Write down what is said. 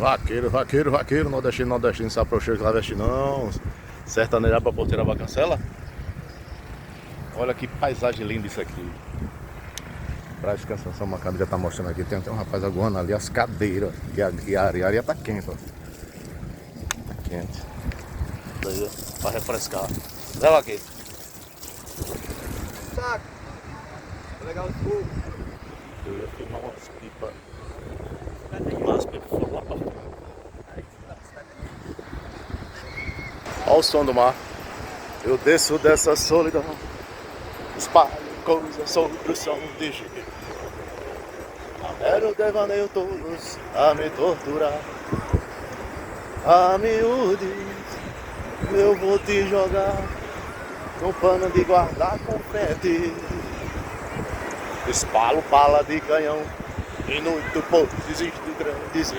Vaqueiro, vaqueiro, vaqueiro, nordestino, nordestino, sabe pra cheiro que não. Sertanejar pra porteira pra cancela. Olha que paisagem linda isso aqui. Pra descansar, São Macado já tá mostrando aqui. Tem até um rapaz aguando ali as cadeiras. E a areia tá quente, ó. Tá quente. Daí, ó, pra refrescar. Leva aqui. Saco. Legal o fogo. Eu ia filmar umas pipas. Umas pipas foram lá pra fora. Olha o som do mar. Eu desço dessa solidão. Espalho coisas sobre o som de jeito. Era o devaneio todos a me torturar. A miúde, eu vou te jogar no pano de guardar confete. Espalo bala de canhão e muito pouco existe grandes.